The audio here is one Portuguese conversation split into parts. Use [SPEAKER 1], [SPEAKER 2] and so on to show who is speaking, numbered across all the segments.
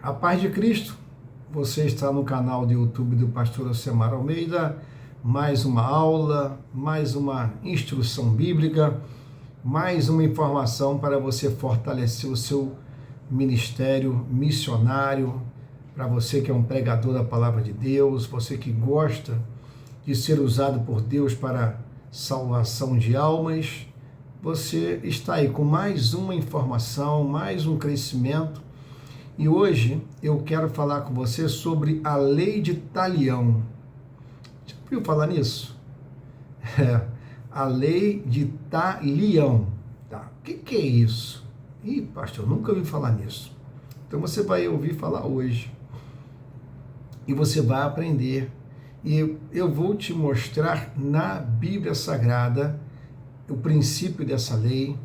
[SPEAKER 1] A paz de Cristo, você está no canal do YouTube do pastor Alcemar Almeida, mais uma aula, mais uma instrução bíblica, mais uma informação para você fortalecer o seu ministério missionário, para você que é um pregador da palavra de Deus, você que gosta de ser usado por Deus para salvação de almas, você está aí com mais uma informação, mais um crescimento. E hoje eu quero falar com você sobre a lei de Talião. Já ouviu falar nisso? A lei de Talião. Tá. O que é isso? Ih, pastor, eu nunca ouvi falar nisso. Então você vai ouvir falar hoje. E você vai aprender. E eu vou te mostrar na Bíblia Sagrada o princípio dessa lei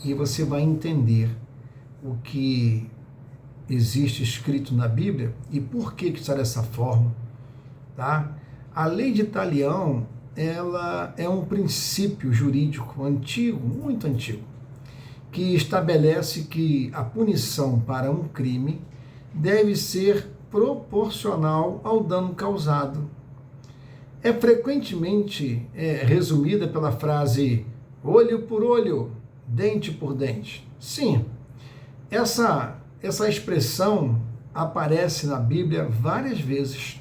[SPEAKER 1] e você vai entender o que existe escrito na Bíblia e por que está dessa forma, tá? A lei de Talião, ela é um princípio jurídico antigo, muito antigo, que estabelece que a punição para um crime deve ser proporcional ao dano causado. É frequentemente resumida pela frase olho por olho, dente por dente. Sim, essa expressão aparece na Bíblia várias vezes.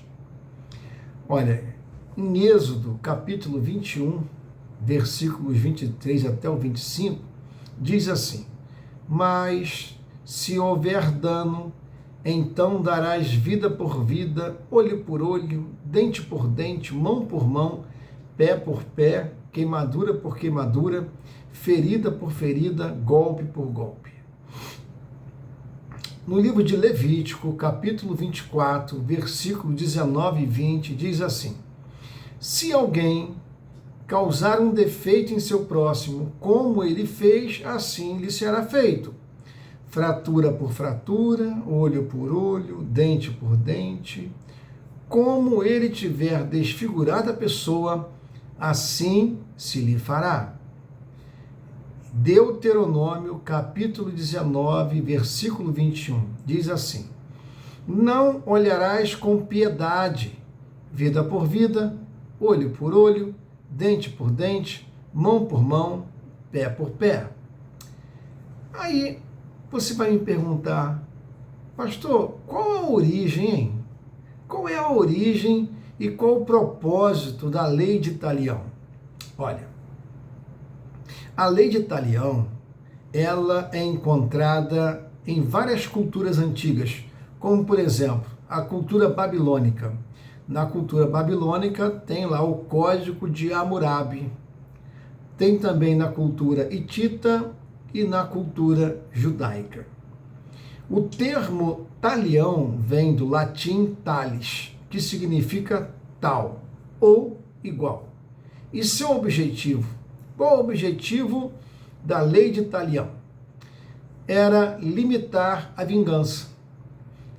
[SPEAKER 1] Olha, em Êxodo, capítulo 21, versículos 23 até o 25, diz assim: mas se houver dano, então darás vida por vida, olho por olho, dente por dente, mão por mão, pé por pé, queimadura por queimadura, ferida por ferida, golpe por golpe. No livro de Levítico, capítulo 24, versículo 19 e 20, diz assim: se alguém causar um defeito em seu próximo, como ele fez, assim lhe será feito. Fratura por fratura, olho por olho, dente por dente. Como ele tiver desfigurado a pessoa, assim se lhe fará. Deuteronômio, capítulo 19, versículo 21, diz assim: não olharás com piedade, vida por vida, olho por olho, dente por dente, mão por mão, pé por pé. Aí você vai me perguntar, pastor, qual a origem, hein? Qual é a origem e qual o propósito da lei de Talião? Olha, a lei de Talião, ela é encontrada em várias culturas antigas, como, por exemplo, a cultura babilônica. Na cultura babilônica tem lá o Código de Hammurabi. Tem também na cultura hitita e na cultura judaica. O termo talião vem do latim talis, que significa tal ou igual. E seu objetivo? Qual o objetivo da lei de Talião? Era limitar a vingança.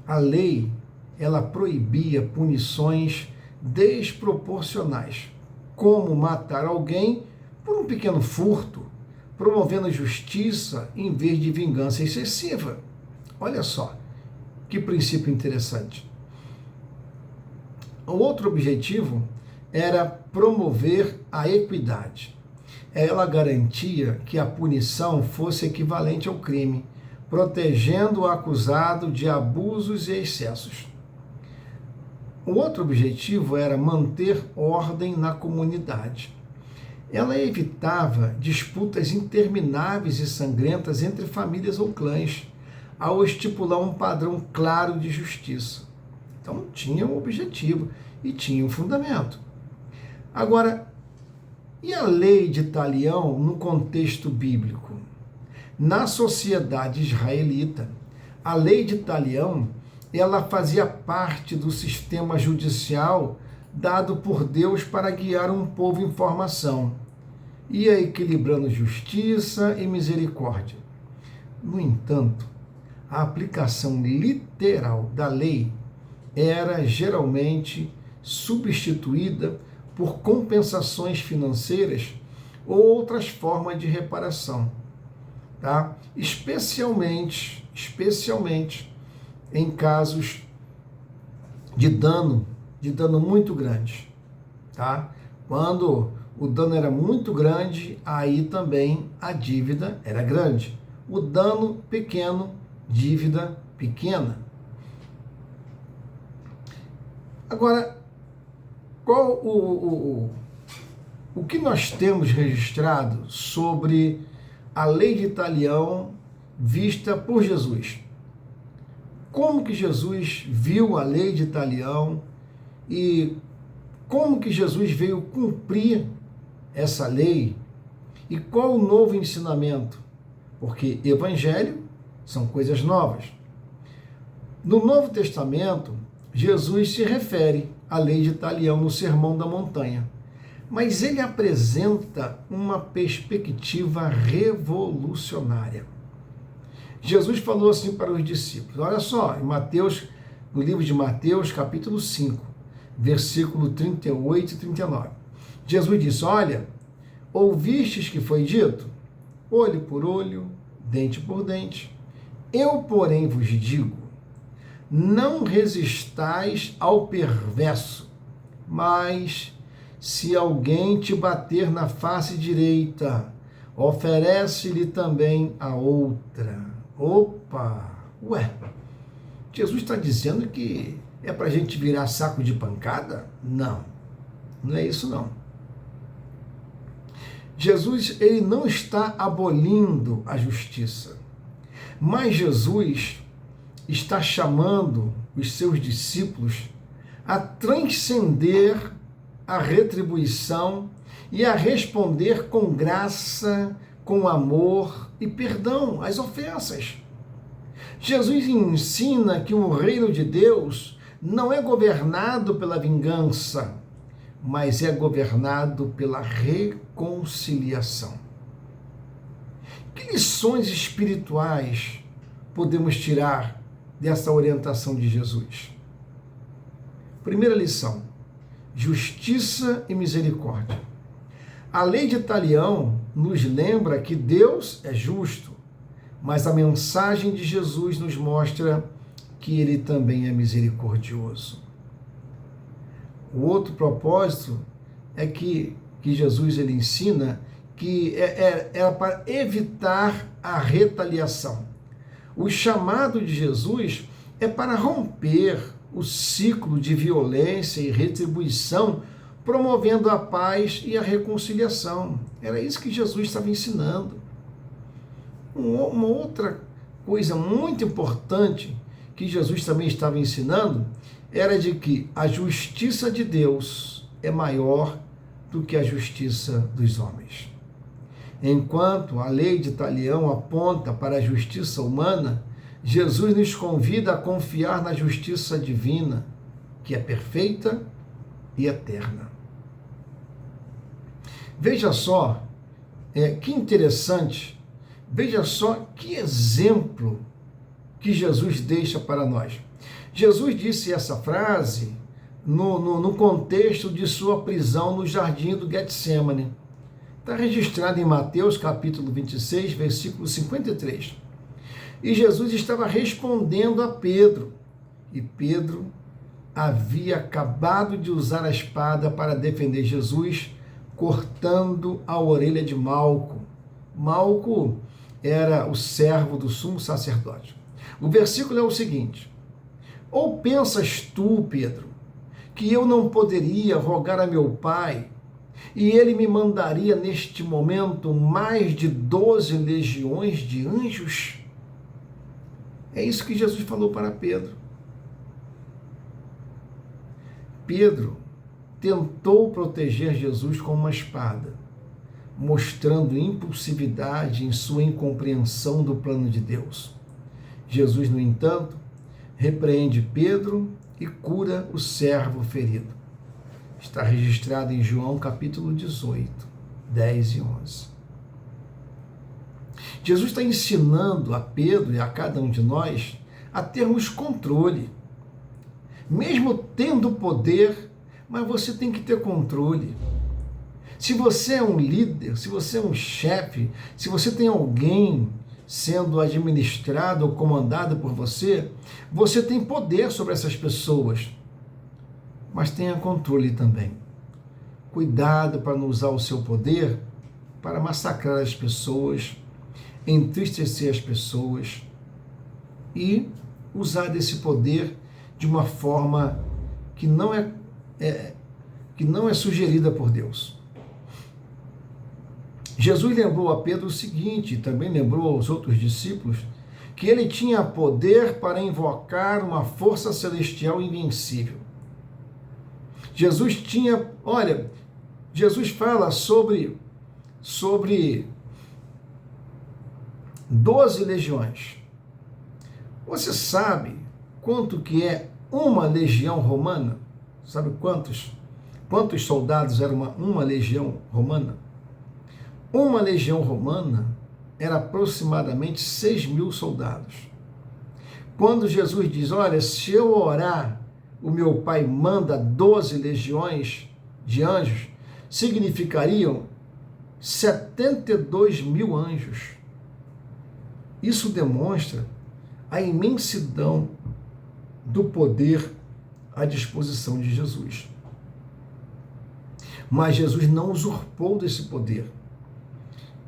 [SPEAKER 1] A lei, ela proibia punições desproporcionais, como matar alguém por um pequeno furto, promovendo justiça em vez de vingança excessiva. Olha só, que princípio interessante. O outro objetivo era promover a equidade. Ela garantia que a punição fosse equivalente ao crime, protegendo o acusado de abusos e excessos. O outro objetivo era manter ordem na comunidade. Ela evitava disputas intermináveis e sangrentas entre famílias ou clãs, ao estipular um padrão claro de justiça. Então tinha um objetivo e tinha um fundamento. Agora, e a lei de Talião no contexto bíblico? Na sociedade israelita, a lei de Talião, ela fazia parte do sistema judicial dado por Deus para guiar um povo em formação, ia equilibrando justiça e misericórdia. No entanto, a aplicação literal da lei era geralmente substituída por compensações financeiras ou outras formas de reparação, tá? Especialmente em casos de dano muito grande, tá? Quando o dano era muito grande, aí também a dívida era grande. O dano pequeno, dívida pequena. Agora, qual o que nós temos registrado sobre a lei de Talião vista por Jesus? Como que Jesus viu a lei de Talião e como que Jesus veio cumprir essa lei e qual o novo ensinamento? Porque evangelho são coisas novas. No Novo Testamento, Jesus se refere à lei de Talião no Sermão da Montanha, mas ele apresenta uma perspectiva revolucionária. Jesus falou assim para os discípulos, olha só, em Mateus, no livro de Mateus, capítulo 5, versículo 38 e 39. Jesus disse, olha, ouvistes que foi dito, olho por olho, dente por dente. Eu, porém, vos digo, não resistais ao perverso, mas se alguém te bater na face direita, oferece-lhe também a outra. Opa! Ué, Jesus está dizendo que é para a gente virar saco de pancada? Não, não é isso não. Jesus, ele não está abolindo a justiça, mas Jesus está chamando os seus discípulos a transcender a retribuição e a responder com graça, com amor e perdão às ofensas. Jesus ensina que o reino de Deus não é governado pela vingança, mas é governado pela reconciliação. Que lições espirituais podemos tirar dessa orientação de Jesus? Primeira lição: justiça e misericórdia. A lei de Talião nos lembra que Deus é justo, mas a mensagem de Jesus nos mostra que ele também é misericordioso. O outro propósito é que Jesus ele ensina que é para evitar a retaliação. O chamado de Jesus é para romper o ciclo de violência e retribuição, promovendo a paz e a reconciliação. Era isso que Jesus estava ensinando. Uma outra coisa muito importante que Jesus também estava ensinando era de que a justiça de Deus é maior do que a justiça dos homens. Enquanto a lei de Talião aponta para a justiça humana, Jesus nos convida a confiar na justiça divina, que é perfeita e eterna. Veja só, que interessante, veja só que exemplo que Jesus deixa para nós. Jesus disse essa frase no contexto de sua prisão no jardim do Getsêmani. Está registrado em Mateus capítulo 26, versículo 53. E Jesus estava respondendo a Pedro, e Pedro havia acabado de usar a espada para defender Jesus, cortando a orelha de Malco. Malco era o servo do sumo sacerdote. O versículo é o seguinte: ou pensas tu, Pedro, que eu não poderia rogar a meu Pai, e ele me mandaria neste momento mais de 12 legiões de anjos? É isso que Jesus falou para Pedro. Pedro tentou proteger Jesus com uma espada, mostrando impulsividade em sua incompreensão do plano de Deus. Jesus, no entanto, repreende Pedro e cura o servo ferido. Está registrado em João capítulo 18, 10 e 11. Jesus está ensinando a Pedro e a cada um de nós a termos controle. Mesmo tendo poder, mas você tem que ter controle. Se você é um líder, se você é um chefe, se você tem alguém sendo administrado ou comandado por você, você tem poder sobre essas pessoas, mas tenha controle também. Cuidado para não usar o seu poder para massacrar as pessoas, entristecer as pessoas e usar desse poder de uma forma que não é sugerida por Deus. Jesus lembrou a Pedro o seguinte, e também lembrou aos outros discípulos, que ele tinha poder para invocar uma força celestial invencível. Jesus fala sobre 12 legiões. Você sabe quanto que é uma legião romana? Sabe quantos soldados era uma legião romana? Uma legião romana era aproximadamente 6.000 soldados. Quando Jesus diz, olha, se eu orar, o meu Pai manda 12 legiões de anjos, significariam 72.000 anjos. Isso demonstra a imensidão do poder à disposição de Jesus. Mas Jesus não usurpou desse poder,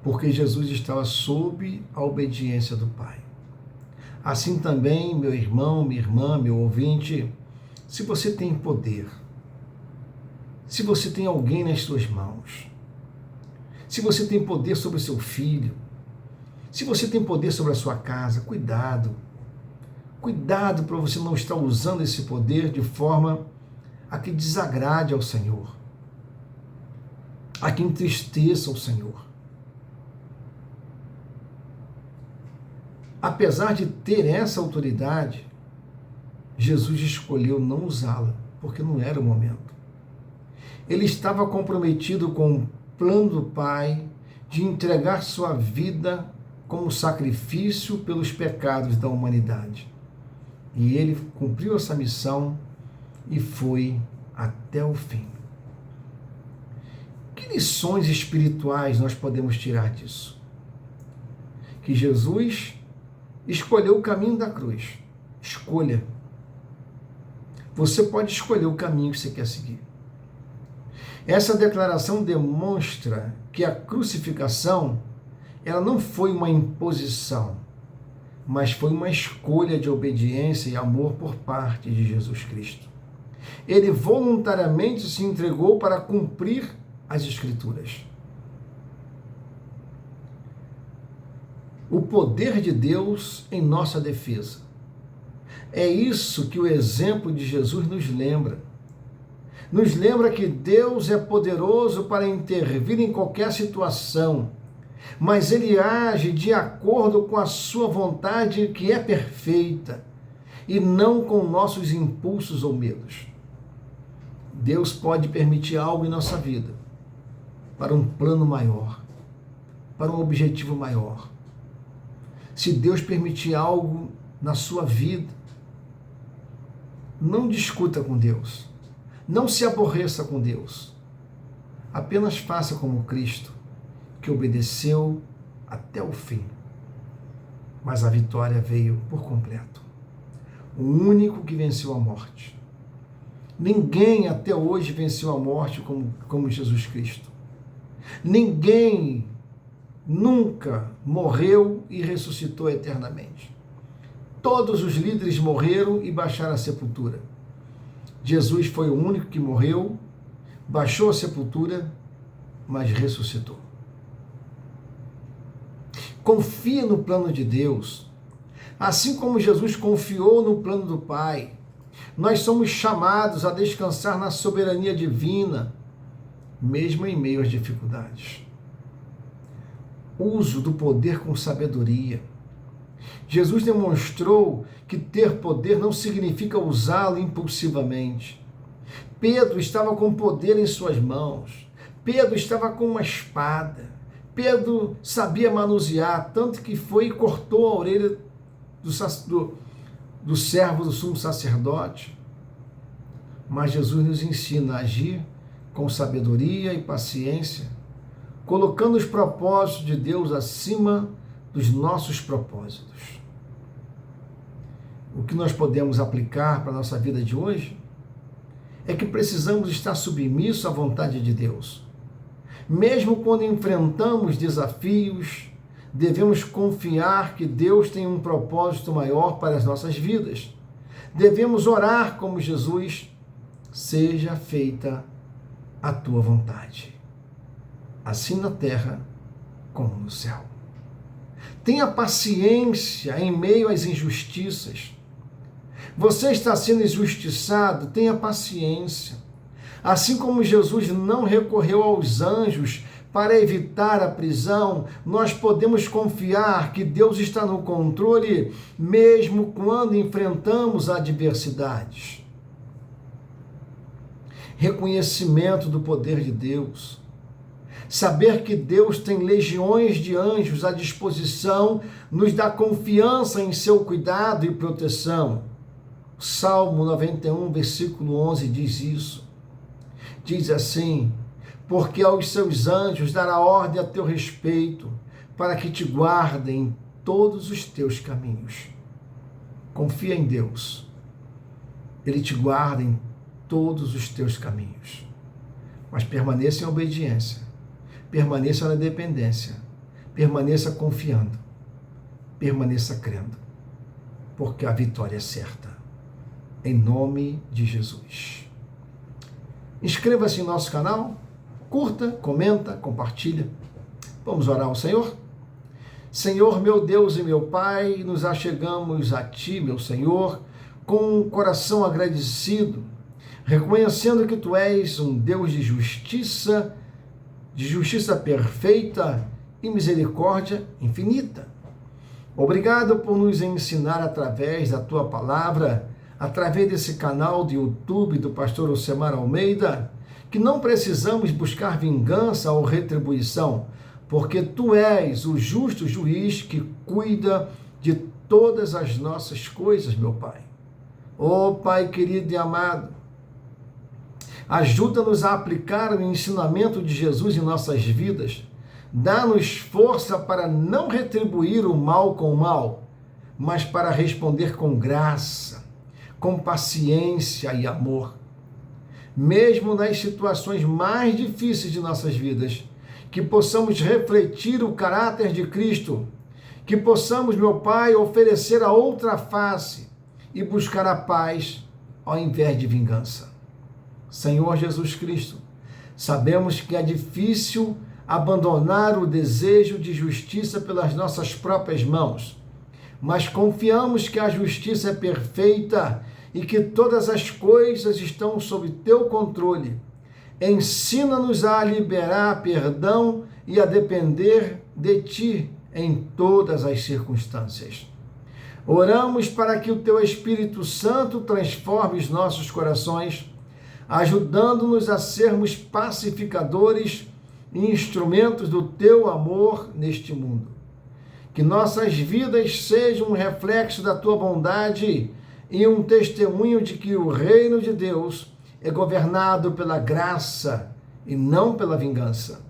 [SPEAKER 1] porque Jesus estava sob a obediência do Pai. Assim também, meu irmão, minha irmã, meu ouvinte, se você tem poder, se você tem alguém nas suas mãos, se você tem poder sobre o seu filho, se você tem poder sobre a sua casa, cuidado. Cuidado para você não estar usando esse poder de forma a que desagrade ao Senhor, a que entristeça o Senhor. Apesar de ter essa autoridade, Jesus escolheu não usá-la, porque não era o momento. Ele estava comprometido com o plano do Pai de entregar sua vida como sacrifício pelos pecados da humanidade. E ele cumpriu essa missão e foi até o fim. Que lições espirituais nós podemos tirar disso? Que Jesus escolheu o caminho da cruz. Escolha. Você pode escolher o caminho que você quer seguir. Essa declaração demonstra que a crucificação, ela não foi uma imposição, mas foi uma escolha de obediência e amor por parte de Jesus Cristo. Ele voluntariamente se entregou para cumprir as Escrituras. O poder de Deus em nossa defesa. É isso que o exemplo de Jesus nos lembra. Nos lembra que Deus é poderoso para intervir em qualquer situação, mas Ele age de acordo com a sua vontade, que é perfeita, e não com nossos impulsos ou medos. Deus pode permitir algo em nossa vida para um plano maior, para um objetivo maior. Se Deus permitir algo na sua vida, não discuta com Deus, não se aborreça com Deus, apenas faça como Cristo, que obedeceu até o fim, mas a vitória veio por completo. O único que venceu a morte. Ninguém até hoje venceu a morte como Jesus Cristo. Ninguém nunca morreu e ressuscitou eternamente. Todos os líderes morreram e baixaram a sepultura. Jesus foi o único que morreu, baixou a sepultura, mas ressuscitou. Confia no plano de Deus. Assim como Jesus confiou no plano do Pai, nós somos chamados a descansar na soberania divina, mesmo em meio às dificuldades. Uso do poder com sabedoria. Jesus demonstrou que ter poder não significa usá-lo impulsivamente. Pedro estava com poder em suas mãos. Pedro estava com uma espada. Pedro sabia manusear, tanto que foi e cortou a orelha do servo do sumo sacerdote. Mas Jesus nos ensina a agir com sabedoria e paciência, colocando os propósitos de Deus acima dos nossos propósitos. O que nós podemos aplicar para a nossa vida de hoje é que precisamos estar submissos à vontade de Deus. Mesmo quando enfrentamos desafios, devemos confiar que Deus tem um propósito maior para as nossas vidas. Devemos orar como Jesus: seja feita a tua vontade, assim na terra como no céu. Tenha paciência em meio às injustiças. Você está sendo injustiçado, tenha paciência. Assim como Jesus não recorreu aos anjos para evitar a prisão, nós podemos confiar que Deus está no controle, mesmo quando enfrentamos adversidades. Reconhecimento do poder de Deus. Saber que Deus tem legiões de anjos à disposição nos dá confiança em seu cuidado e proteção. Salmo 91, versículo 11 diz isso. Diz assim: porque aos seus anjos dará ordem a teu respeito, para que te guardem em todos os teus caminhos. Confia em Deus. Ele te guarda em todos os teus caminhos. Mas permaneça em obediência. Permaneça na dependência. Permaneça confiando. Permaneça crendo. Porque a vitória é certa. Em nome de Jesus. Inscreva-se em nosso canal. Curta, comenta, compartilha. Vamos orar ao Senhor? Senhor, meu Deus e meu Pai, nos achegamos a Ti, meu Senhor, com um coração agradecido, reconhecendo que Tu és um Deus de justiça perfeita e misericórdia infinita. Obrigado por nos ensinar através da Tua palavra, através desse canal do YouTube do pastor Ocemar Almeida, que não precisamos buscar vingança ou retribuição, porque Tu és o justo juiz que cuida de todas as nossas coisas, meu Pai. Oh, Pai querido e amado, ajuda-nos a aplicar o ensinamento de Jesus em nossas vidas. Dá-nos força para não retribuir o mal com o mal, mas para responder com graça, com paciência e amor. Mesmo nas situações mais difíceis de nossas vidas, que possamos refletir o caráter de Cristo, que possamos, meu Pai, oferecer a outra face e buscar a paz ao invés de vingança. Senhor Jesus Cristo, sabemos que é difícil abandonar o desejo de justiça pelas nossas próprias mãos, mas confiamos que a justiça é perfeita e que todas as coisas estão sob teu controle. Ensina-nos a liberar perdão e a depender de ti em todas as circunstâncias. Oramos para que o teu Espírito Santo transforme os nossos corações, ajudando-nos a sermos pacificadores e instrumentos do teu amor neste mundo. Que nossas vidas sejam um reflexo da tua bondade e um testemunho de que o reino de Deus é governado pela graça e não pela vingança.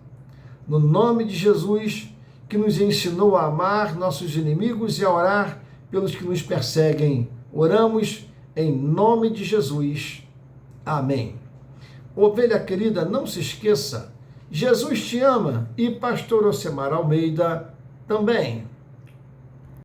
[SPEAKER 1] No nome de Jesus, que nos ensinou a amar nossos inimigos e a orar pelos que nos perseguem, oramos em nome de Jesus. Amém. Ovelha querida, não se esqueça, Jesus te ama e pastor Ocemar Almeida também.